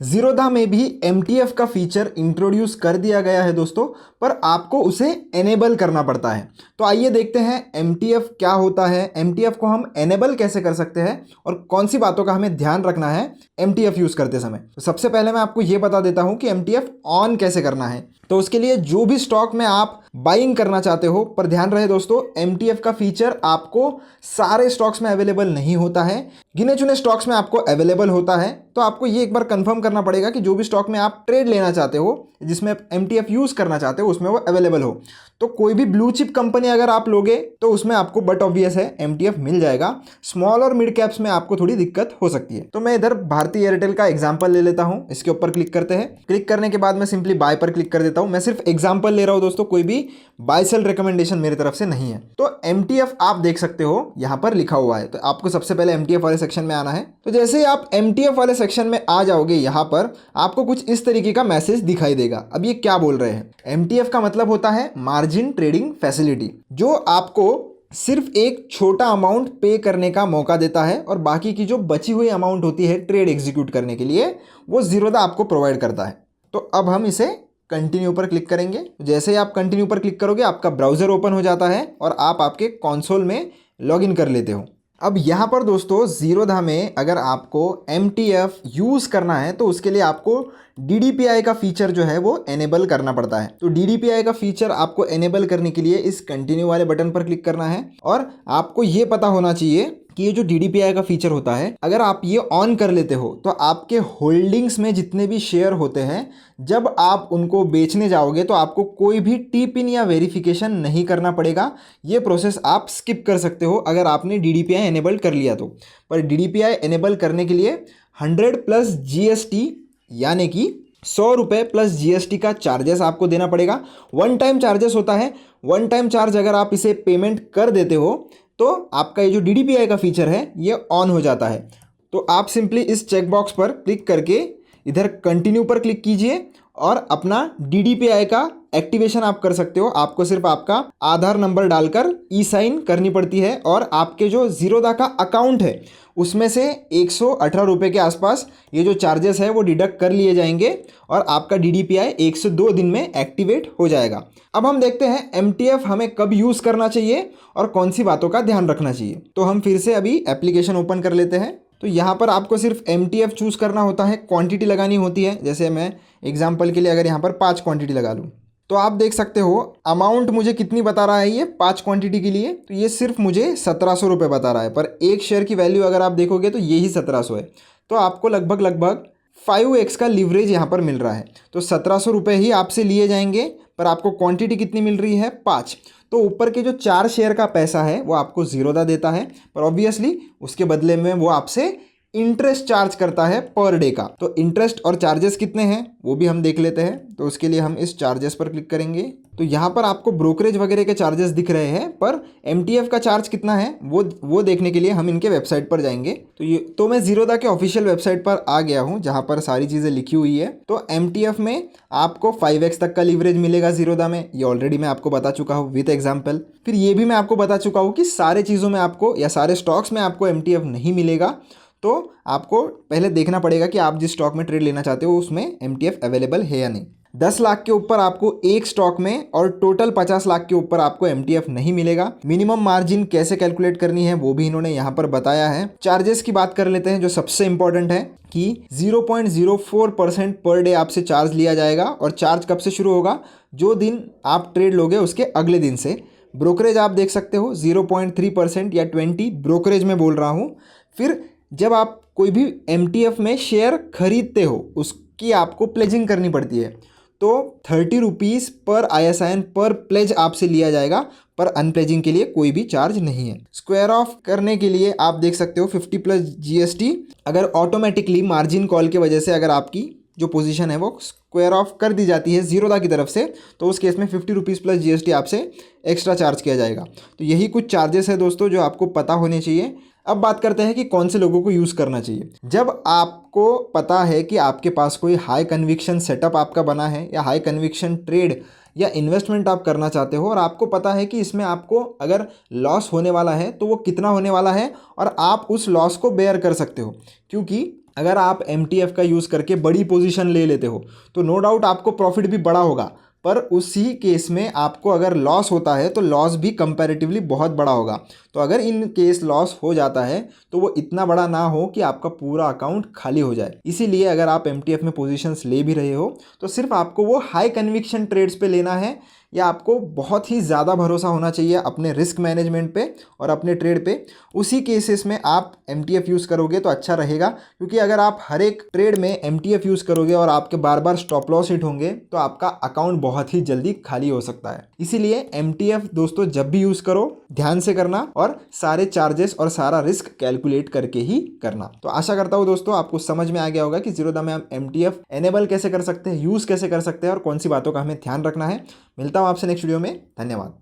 ज़ीरोधा में भी MTF का फीचर इंट्रोड्यूस कर दिया गया है दोस्तों, पर आपको उसे एनेबल करना पड़ता है। तो आइए देखते हैं MTF क्या होता है, MTF को हम एनेबल कैसे कर सकते हैं और कौन सी बातों का हमें ध्यान रखना है MTF यूज़ करते समय। तो सबसे पहले मैं आपको ये बता देता हूँ कि MTF ऑन कैसे करना है। तो उसके लिए जो भी स्टॉक में आप बाइंग करना चाहते हो, पर ध्यान रहे दोस्तों, MTF का फीचर आपको सारे स्टॉक्स में अवेलेबल नहीं होता है, गिने चुने स्टॉक्स में आपको अवेलेबल होता है। तो आपको ये एक बार कंफर्म करना पड़ेगा कि जो भी स्टॉक में आप ट्रेड लेना चाहते हो, जिसमें आप MTF यूज़ करना चाहते हो, उसमें वो अवेलेबल हो। तो कोई भी ब्लू चिप कंपनी अगर आप लोगे तो उसमें आपको बट ऑब्वियस है MTF मिल जाएगा। स्मॉल और मिड कैप्स में आपको थोड़ी दिक्कत हो सकती है। तो मैं इधर भारती एयरटेल का एग्जांपल ले लेता हूं। इसके ऊपर क्लिक करते हैं। क्लिक करने के बाद मैं सिंपली बाय पर क्लिक कर देता हूं। मैं सिर्फ एग्जांपल ले रहा हूं दोस्तों, कोई भी बाय सेल रिकमेंडेशन मेरी तरफ से नहीं है। तो MTF आप देख सकते हो यहाँ पर लिखा हुआ है। तो आपको सबसे पहले MTF वाले सेक्शन में आना है। तो जैसे ही आप MTF वाले सेक्शन में आ जाओगे, यहाँ पर आपको कुछ इस तरीके का मैसेज दिखाई देगा। अब ये क्या बोल रहे हैं? MTF का मतलब होता है मार्जिन ट्रेडिंग फैसिलिटी, जो आपको सिर्फ एक छोटा अमाउंट पे करने का मौका देता है और बाकी की जो बची हुई अमाउंट होती है ट्रेड एग्जीक्यूट करने के लिए, वो ज़ीरोधा आपको प्रोवाइड करता है। तो अब हम इसे कंटिन्यू पर क्लिक करेंगे। जैसे ही आप कंटिन्यू पर क्लिक करोगे, आपका ब्राउज़र ओपन हो जाता है और आप आपके कंसोल में लॉगिन कर लेते हो। अब यहाँ पर दोस्तों ज़ीरोधा में अगर आपको MTF यूज़ करना है तो उसके लिए आपको DDPI का फीचर जो है वो एनेबल करना पड़ता है। तो DDPI का फीचर आपको एनेबल करने के लिए इस कंटिन्यू वाले बटन पर क्लिक करना है और आपको ये पता होना चाहिए कि ये जो DDPI का फीचर होता है, अगर आप ये ऑन कर लेते हो तो आपके होल्डिंग्स में जितने भी शेयर होते हैं, जब आप उनको बेचने जाओगे तो आपको कोई भी टी पिन या वेरिफिकेशन नहीं करना पड़ेगा। ये प्रोसेस आप स्किप कर सकते हो अगर आपने DDPI एनेबल कर लिया तो। पर DDPI एनेबल करने के लिए 100 प्लस GST यानी कि 100 रुपये प्लस GST का चार्जेस आपको देना पड़ेगा। वन टाइम चार्जेस होता है। वन टाइम चार्ज अगर आप इसे पेमेंट कर देते हो तो आपका ये जो DDPI का फीचर है ये ऑन हो जाता है। तो आप सिंपली इस चेक बॉक्स पर क्लिक करके इधर कंटिन्यू पर क्लिक कीजिए और अपना DDPI का एक्टिवेशन आप कर सकते हो। आपको सिर्फ आपका आधार नंबर डालकर ई-साइन करनी पड़ती है और आपके जो ज़ीरोधा का अकाउंट है उसमें से 118 रुपये के आसपास ये जो चार्जेस है वो डिडक्ट कर लिए जाएंगे और आपका DDPI 1 से 2 दिन में एक्टिवेट हो जाएगा। अब हम देखते हैं MTF हमें कब यूज़ करना चाहिए और कौन सी बातों का ध्यान रखना चाहिए। तो हम फिर से अभी एप्लीकेशन ओपन कर लेते हैं। तो यहाँ पर आपको सिर्फ MTF चूज़ करना होता है, क्वांटिटी लगानी होती है। जैसे मैं एग्जांपल के लिए अगर यहाँ पर 5 क्वांटिटी लगा लूँ तो आप देख सकते हो अमाउंट मुझे कितनी बता रहा है ये 5 क्वांटिटी के लिए। तो ये सिर्फ मुझे 1700 रुपये बता रहा है, पर एक शेयर की वैल्यू अगर आप देखोगे तो ये ही 1700 है। तो आपको लगभग 5x का लीवरेज यहाँ पर मिल रहा है। तो 1700 रुपये ही आपसे लिए जाएंगे, पर आपको क्वांटिटी कितनी मिल रही है? 5। तो ऊपर के जो 4 शेयर का पैसा है वो आपको ज़ीरोधा देता है, पर ऑब्वियसली उसके बदले में वो आपसे इंटरेस्ट चार्ज करता है पर डे का। तो इंटरेस्ट और चार्जेस कितने हैं वो भी हम देख लेते हैं। तो उसके लिए हम इस चार्जेस पर क्लिक करेंगे। तो यहाँ पर आपको ब्रोकरेज वगैरह के चार्जेस दिख रहे हैं, पर MTF का चार्ज कितना है वो देखने के लिए हम इनके वेबसाइट पर जाएंगे। तो मैं ज़ीरोधा के ऑफिशियल वेबसाइट पर आ गया हूँ जहाँ पर सारी चीज़ें लिखी हुई है। तो MTF में आपको 5x तक का लीवरेज मिलेगा ज़ीरोधा में, ये ऑलरेडी मैं आपको बता चुका हूँ विद एग्जाम्पल। फिर ये भी मैं आपको बता चुका हूँ कि सारे चीज़ों में आपको या सारे स्टॉक्स में आपको MTF नहीं मिलेगा। तो आपको पहले देखना पड़ेगा कि आप जिस स्टॉक में ट्रेड लेना चाहते हो उसमें MTF अवेलेबल है या नहीं। 10 लाख के ऊपर आपको एक स्टॉक में और टोटल 50 लाख के ऊपर आपको MTF नहीं मिलेगा। मिनिमम मार्जिन कैसे कैलकुलेट करनी है वो भी इन्होंने यहाँ पर बताया है। चार्जेस की बात कर लेते हैं जो सबसे इंपॉर्टेंट है कि 0.04% पर डे आपसे चार्ज लिया जाएगा। और चार्ज कब से शुरू होगा? जो दिन आप ट्रेड लोगे उसके अगले दिन से। ब्रोकरेज आप देख सकते हो 0.3% या 20 ब्रोकरेज में बोल रहा हूँ। फिर जब आप कोई भी MTF में शेयर खरीदते हो उसकी आपको प्लेजिंग करनी पड़ती है। तो 30 रुपीज़ पर ISIN पर प्लेज आपसे लिया जाएगा, पर अनप्लेजिंग के लिए कोई भी चार्ज नहीं है। स्क्वायर ऑफ करने के लिए आप देख सकते हो 50 प्लस GST। अगर ऑटोमेटिकली मार्जिन कॉल की वजह से अगर आपकी जो पोजीशन है वो स्क्वायर ऑफ कर दी जाती है ज़ीरोधा की तरफ से, तो उस केस में 50 रुपीज़ प्लस GST आपसे एक्स्ट्रा चार्ज किया जाएगा। तो यही कुछ चार्जेस है दोस्तों जो आपको पता होने चाहिए। अब बात करते हैं कि कौन से लोगों को यूज़ करना चाहिए। जब आपको पता है कि आपके पास कोई हाई कन्विक्शन सेटअप आपका बना है या हाई कन्विक्शन ट्रेड या इन्वेस्टमेंट आप करना चाहते हो और आपको पता है कि इसमें आपको अगर लॉस होने वाला है तो वो कितना होने वाला है और आप उस लॉस को बेयर कर सकते हो, क्योंकि अगर आप MTF का यूज़ करके बड़ी पोजीशन ले लेते हो तो नो डाउट आपको प्रॉफिट भी बड़ा होगा, पर उसी केस में आपको अगर लॉस होता है तो लॉस भी कंपैरेटिवली बहुत बड़ा होगा। तो अगर इन केस लॉस हो जाता है तो वो इतना बड़ा ना हो कि आपका पूरा अकाउंट खाली हो जाए। इसीलिए अगर आप MTF में पोजीशंस ले भी रहे हो तो सिर्फ आपको वो हाई कन्विक्शन ट्रेड्स पे लेना है, या आपको बहुत ही ज़्यादा भरोसा होना चाहिए अपने रिस्क मैनेजमेंट पे और अपने ट्रेड पे। उसी केसेस में आप MTF यूज़ करोगे तो अच्छा रहेगा, क्योंकि अगर आप हर एक ट्रेड में MTF यूज़ करोगे और आपके बार बार स्टॉप लॉस हिट होंगे तो आपका अकाउंट बहुत ही जल्दी खाली हो सकता है। इसीलिए MTF दोस्तों जब भी यूज़ करो ध्यान से करना और सारे चार्जेस और सारा रिस्क कैलकुलेट करके ही करना। तो आशा करता हूँ दोस्तों आपको समझ में आ गया होगा कि ज़ीरोधा में हम MTF एनेबल कैसे कर सकते हैं, यूज़ कैसे कर सकते हैं और कौन सी बातों का हमें ध्यान रखना है। मिलता हूँ आपसे नेक्स्ट वीडियो में। धन्यवाद।